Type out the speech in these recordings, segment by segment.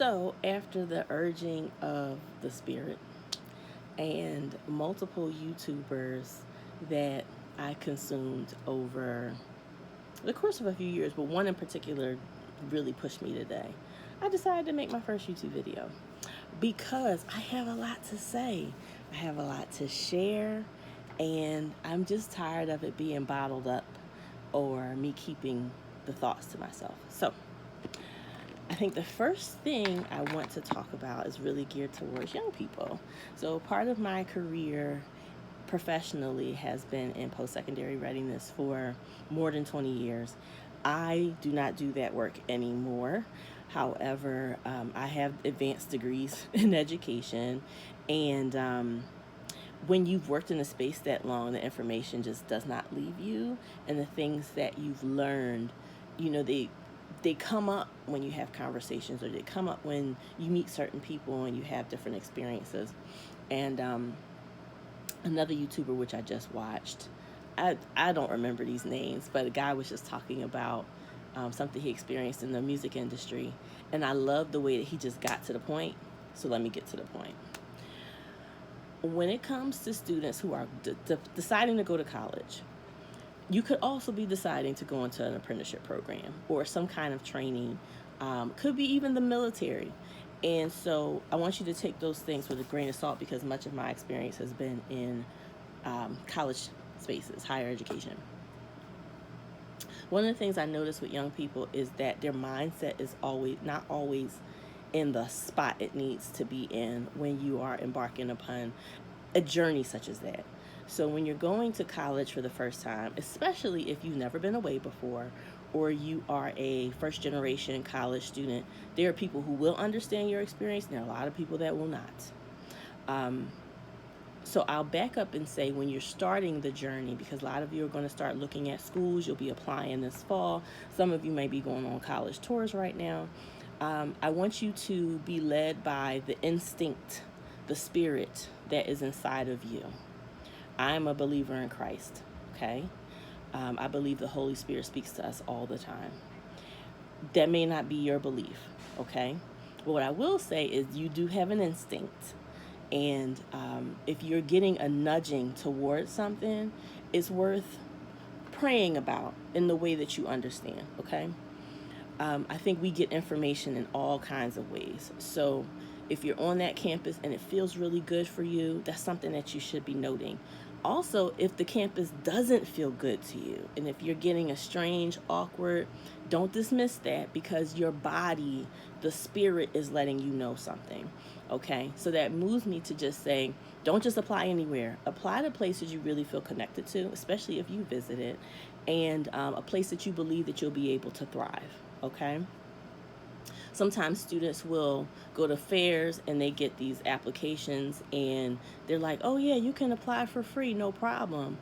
So, after the urging of the Spirit and multiple YouTubers that I consumed over the course of a few years, but one in particular really pushed me today, I decided to make my first YouTube video because I have a lot to say. I have a lot to share, and I'm just tired of it being bottled up or me keeping the thoughts to myself. So, I think the first thing I want to talk about is really geared towards young people. So, part of my career professionally has been in post-secondary readiness for more than 20 years. I do not do that work anymore. However, I have advanced degrees in education, and when you've worked in a space that long, the information just does not leave you, and the things that you've learned, they come up when you have conversations, or they come up when you meet certain people and you have different experiences. And another YouTuber which I just watched, I don't remember these names, but a guy was just talking about something he experienced in the music industry, and I love the way that he just got to the point. So let me get to the point. When it comes to students who are deciding to go to college, you could also be deciding to go into an apprenticeship program or some kind of training, could be even the military. And so I want you to take those things with a grain of salt, because much of my experience has been in college spaces, higher education. One of the things I notice with young people is that their mindset is not always in the spot it needs to be in when you are embarking upon a journey such as that. So when you're going to college for the first time, especially if you've never been away before, or you are a first generation college student, there are people who will understand your experience, and there are a lot of people that will not. So I'll back up and say, when you're starting the journey, because a lot of you are going to start looking at schools, you'll be applying this fall. Some of you may be going on college tours right now. I want you to be led by the instinct, the spirit that is inside of you. I'm a believer in Christ, okay? I believe the Holy Spirit speaks to us all the time. That may not be your belief, okay? But what I will say is you do have an instinct. And if you're getting a nudging towards something, it's worth praying about in the way that you understand, okay? I think we get information in all kinds of ways. So if you're on that campus and it feels really good for you, that's something that you should be noting. Also, if the campus doesn't feel good to you, and if you're getting a strange, awkward, don't dismiss that, because your body, the spirit, is letting you know something, okay? So that moves me to just say, don't just apply anywhere. Apply to places you really feel connected to, especially if you visit it, and a place that you believe that you'll be able to thrive, okay? Sometimes students will go to fairs and they get these applications and they're like, oh yeah, you can apply for free, no problem.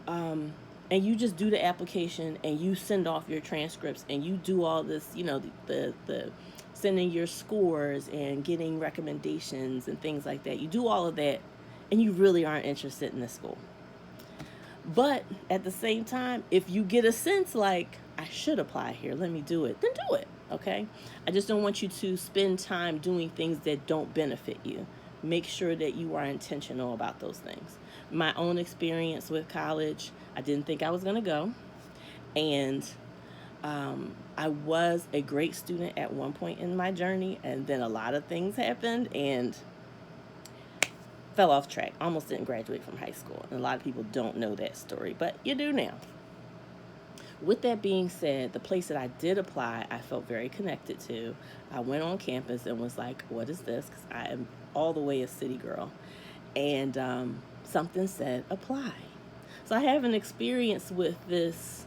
And you just do the application and you send off your transcripts and you do all this, the sending your scores and getting recommendations and things like that. You do all of that and you really aren't interested in the school. But at the same time, if you get a sense like, I should apply here, let me do it, then do it, okay? I just don't want you to spend time doing things that don't benefit you. Make sure that you are intentional about those things. My own experience with college, I didn't think I was going to go. And I was a great student at one point in my journey, and then a lot of things happened and fell off track. Almost didn't graduate from high school. And a lot of people don't know that story, but you do now. With that being said, the place that I did apply, I felt very connected to. I went on campus and was like, what is this? Because I am all the way a city girl. And something said, apply. So I have an experience with this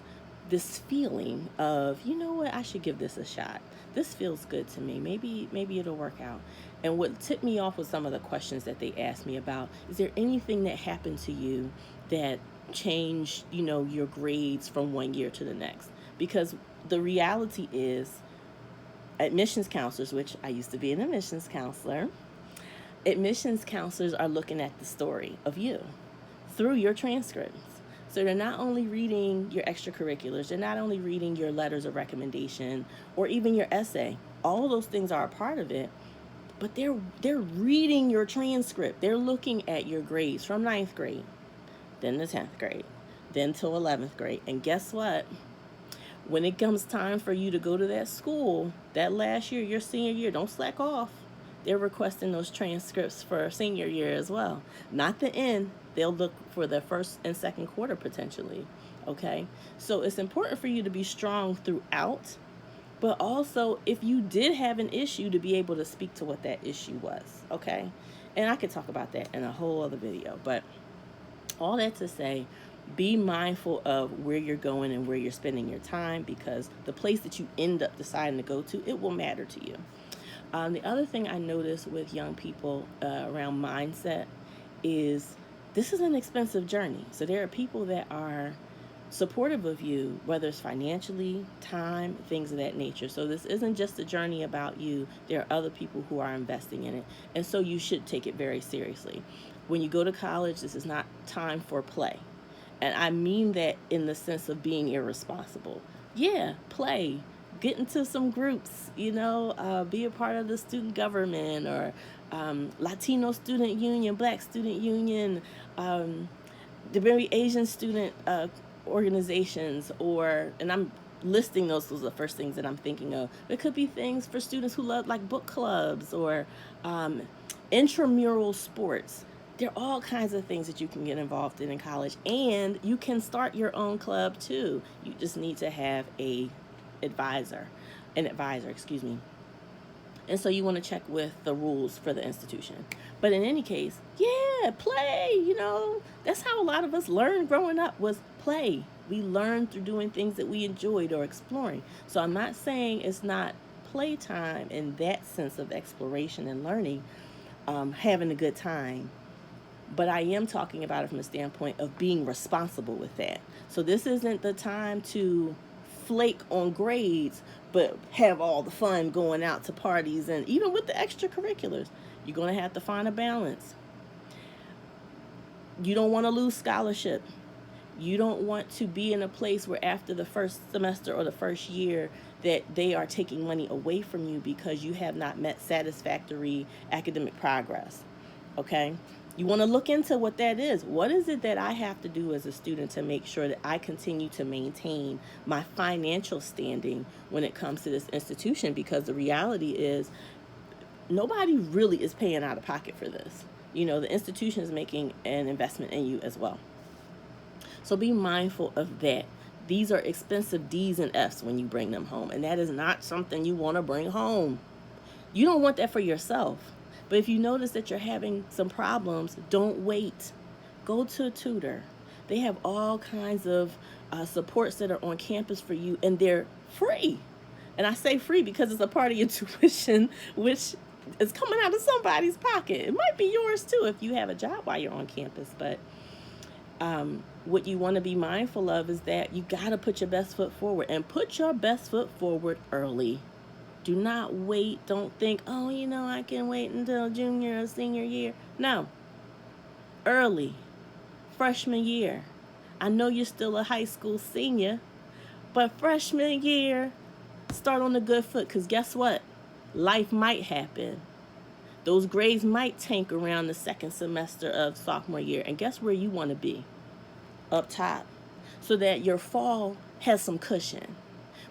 feeling of, you know what, I should give this a shot. This feels good to me. Maybe it'll work out. And what tipped me off was some of the questions that they asked me about, is there anything that happened to you that changed, your grades from one year to the next? Because the reality is, admissions counselors, which I used to be an admissions counselor, admissions counselors are looking at the story of you through your transcripts. So they're not only reading your extracurriculars, they're not only reading your letters of recommendation or even your essay. All of those things are a part of it, but they're reading your transcript. They're looking at your grades from ninth grade, then the 10th grade, then till 11th grade. And guess what? When it comes time for you to go to that school, that last year, your senior year, don't slack off. They're requesting those transcripts for senior year as well. Not the end. They'll look for the first and second quarter potentially. Okay? So it's important for you to be strong throughout, but also if you did have an issue, to be able to speak to what that issue was. Okay? And I could talk about that in a whole other video, but all that to say, be mindful of where you're going and where you're spending your time, because the place that you end up deciding to go to, it will matter to you. The other thing I notice with young people around mindset is this is an expensive journey. So there are people that are supportive of you, whether it's financially, time, things of that nature. So this isn't just a journey about you. There are other people who are investing in it. And so you should take it very seriously. When you go to college, this is not time for play. And I mean that in the sense of being irresponsible. Yeah, play. Get into some groups, be a part of the student government or Latino student union, Black student union, the very Asian student organizations, and I'm listing those are the first things that I'm thinking of. It could be things for students who love like book clubs or intramural sports. There are all kinds of things that you can get involved in college, and you can start your own club too. You just need to have an advisor, excuse me. And so you want to check with the rules for the institution. But in any case, yeah, play, that's how a lot of us learned growing up, was play. We learned through doing things that we enjoyed or exploring. So I'm not saying it's not playtime in that sense of exploration and learning, having a good time. But I am talking about it from the standpoint of being responsible with that. So this isn't the time to flake on grades, but have all the fun going out to parties. And even with the extracurriculars, you're going to have to find a balance. You don't want to lose scholarship. You don't want to be in a place where after the first semester or the first year that they are taking money away from you because you have not met satisfactory academic progress. Okay? You want to look into what that is. What is it that I have to do as a student to make sure that I continue to maintain my financial standing when it comes to this institution? Because the reality is nobody really is paying out of pocket for this. The institution is making an investment in you as well. So be mindful of that. These are expensive D's and F's when you bring them home, and that is not something you want to bring home. You don't want that for yourself. But if you notice that you're having some problems, don't wait. Go to a tutor. They have all kinds of supports that are on campus for you, and they're free. And I say free because it's a part of your tuition, which is coming out of somebody's pocket. It might be yours too if you have a job while you're on campus. But what you want to be mindful of is that you got to put your best foot forward, and put your best foot forward early. Do not wait. Don't think, I can wait until junior or senior year. No. Early. Freshman year. I know you're still a high school senior, but freshman year, start on a good foot, because guess what? Life might happen. Those grades might tank around the second semester of sophomore year, and guess where you want to be? Up top, so that your fall has some cushion.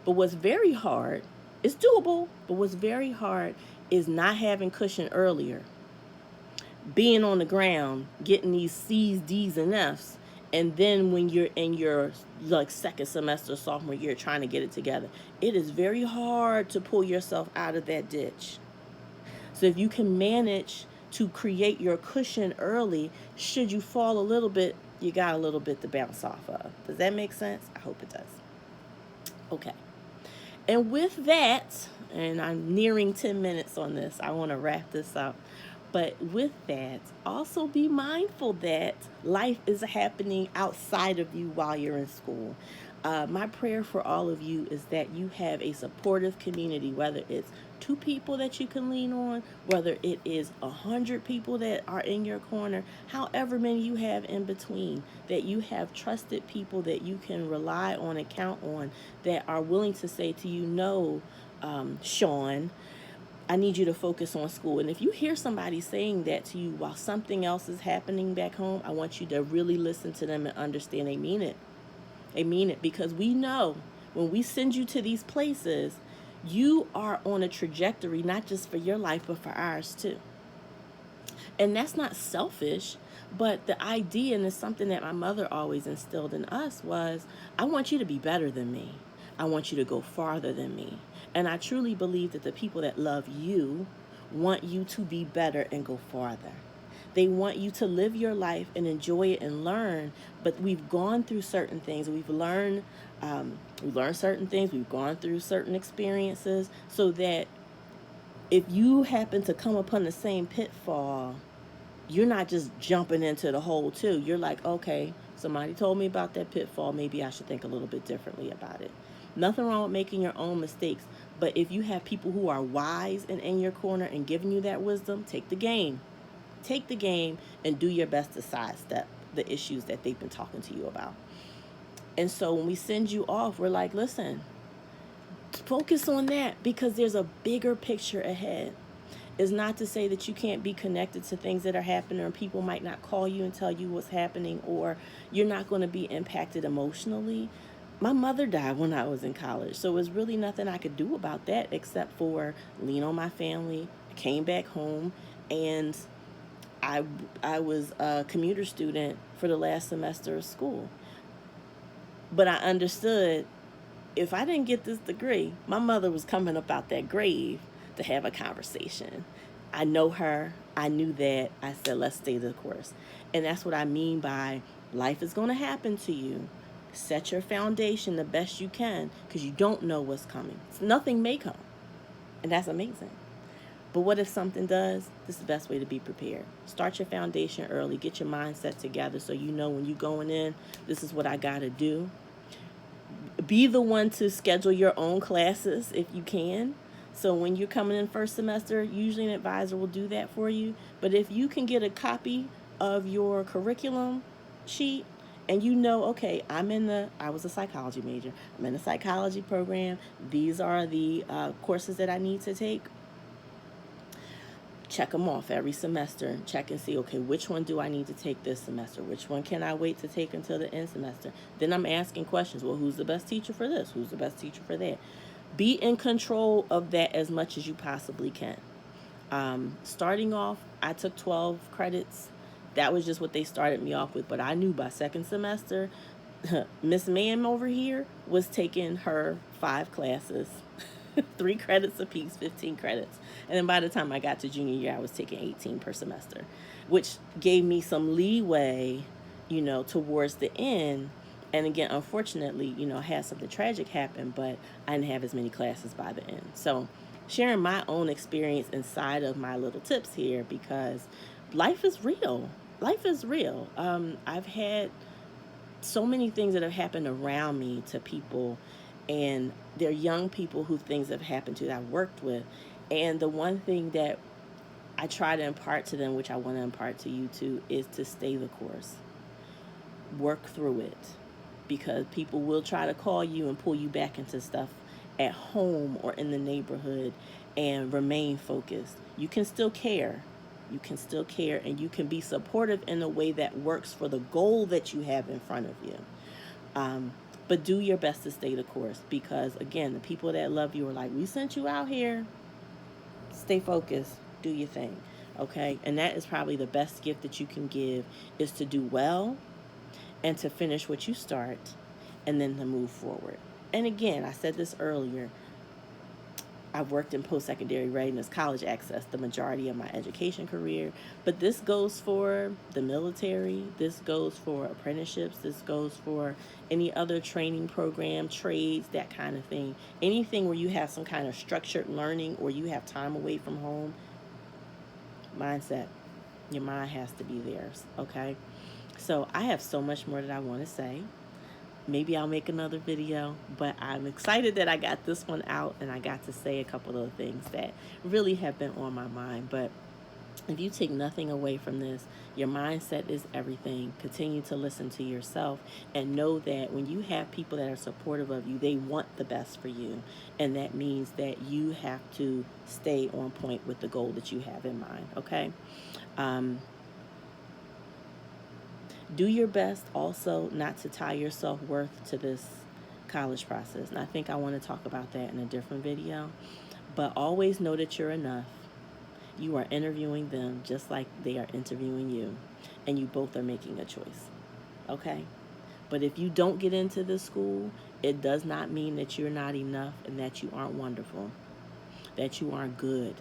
But what's very hard, it's doable, but what's very hard is not having cushion earlier. Being on the ground, getting these C's, D's, and F's, and then when you're in your second semester, sophomore year, trying to get it together, it is very hard to pull yourself out of that ditch. So if you can manage to create your cushion early, should you fall a little bit, you got a little bit to bounce off of. Does that make sense? I hope it does. Okay. And with that, and I'm nearing 10 minutes on this, I want to wrap this up. But with that, also be mindful that life is happening outside of you while you're in school. My prayer for all of you is that you have a supportive community, whether it's 2 people that you can lean on, whether it is 100 people that are in your corner, however many you have in between, that you have trusted people that you can rely on and count on, that are willing to say to you, no, Sean, I need you to focus on school. And if you hear somebody saying that to you while something else is happening back home, I want you to really listen to them and understand they mean it. They mean it, because we know when we send you to these places, you are on a trajectory, not just for your life, but for ours too. And that's not selfish, but the idea, and it's something that my mother always instilled in us, was I want you to be better than me. I want you to go farther than me. And I truly believe that the people that love you want you to be better and go farther. They want you to live your life and enjoy it and learn. But we've gone through certain things. We've learned certain things. We've gone through certain experiences, so that if you happen to come upon the same pitfall, you're not just jumping into the hole too. You're like, okay, somebody told me about that pitfall. Maybe I should think a little bit differently about it. Nothing wrong with making your own mistakes. But if you have people who are wise and in your corner and giving you that wisdom, take the game. Take the game and do your best to sidestep the issues that they've been talking to you about. And so when we send you off, we're like, listen, focus on that, because there's a bigger picture ahead. It's not to say that you can't be connected to things that are happening, or people might not call you and tell you what's happening, or you're not going to be impacted emotionally. My mother died when I was in college, so there's really nothing I could do about that except for lean on my family. I came back home, and I was a commuter student for the last semester of school. But I understood, if I didn't get this degree, my mother was coming up out that grave to have a conversation. I know her. I knew that. I said, let's stay the course. And that's what I mean by life is going to happen to you. Set your foundation the best you can, because you don't know what's coming. Nothing may come. And that's amazing. But what if something does? This is the best way to be prepared. Start your foundation early. Get your mindset together so you know when you're going in, this is what I got to do. Be the one to schedule your own classes if you can. So when you're coming in first semester, usually an advisor will do that for you. But if you can get a copy of your curriculum sheet, and you know, okay, I was a psychology major. I'm in a psychology program. These are the courses that I need to take. Check them off every semester. Check and see, okay, which one do I need to take this semester? Which one can I wait to take until the end semester? Then I'm asking questions. Well, who's the best teacher for this? Who's the best teacher for that? Be in control of that as much as you possibly can. Starting off, I took 12 credits. That was just what they started me off with. But I knew by second semester, Miss Ma'am over here was taking her 5 classes. 3 credits apiece, 15 credits. And then by the time I got to junior year, I was taking 18 per semester, which gave me some leeway, towards the end. And again, unfortunately, I had something tragic happen, but I didn't have as many classes by the end. So sharing my own experience inside of my little tips here, because life is real. Life is real. I've had so many things that have happened around me to people, and they're young people who things have happened to that I've worked with. And the one thing that I try to impart to them, which I want to impart to you too, is to stay the course. Work through it, because people will try to call you and pull you back into stuff at home or in the neighborhood, and remain focused. You can still care. You can still care, and you can be supportive in a way that works for the goal that you have in front of you. But do your best to stay the course, because, again, the people that love you are like, we sent you out here. Stay focused. Do your thing, okay? And that is probably the best gift that you can give, is to do well and to finish what you start, and then to move forward. And again, I said this earlier, I've worked in post-secondary readiness, college access, the majority of my education career. But this goes for the military. This goes for apprenticeships. This goes for any other training program, trades, that kind of thing. Anything where you have some kind of structured learning, or you have time away from home. Mindset. Your mind has to be theirs, okay? So I have so much more that I want to say. Maybe I'll make another video, but I'm excited that I got this one out and I got to say a couple of things that really have been on my mind. But If you take nothing away from this, your mindset is everything. Continue to listen to yourself and know that when you have people that are supportive of you, they want the best for you. And that means that you have to stay on point with the goal that you have in mind, okay? Um, do your best also not to tie your self-worth to this college process. And I think I want to talk about that in a different video. But always know that you're enough. You are interviewing them just like they are interviewing you, and you both are making a choice, okay? But if you don't get into this school, it does not mean that you're not enough and that you aren't wonderful, that you aren't good,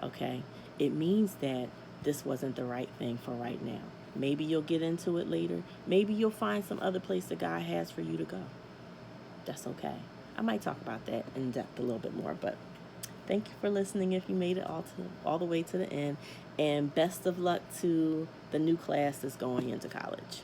okay? It means that this wasn't the right thing for right now. Maybe you'll get into it later. Maybe you'll find some other place that God has for you to go. That's okay. I might talk about that in depth a little bit more, but thank you for listening if you made it all the way to the end. And best of luck to the new class that's going into college.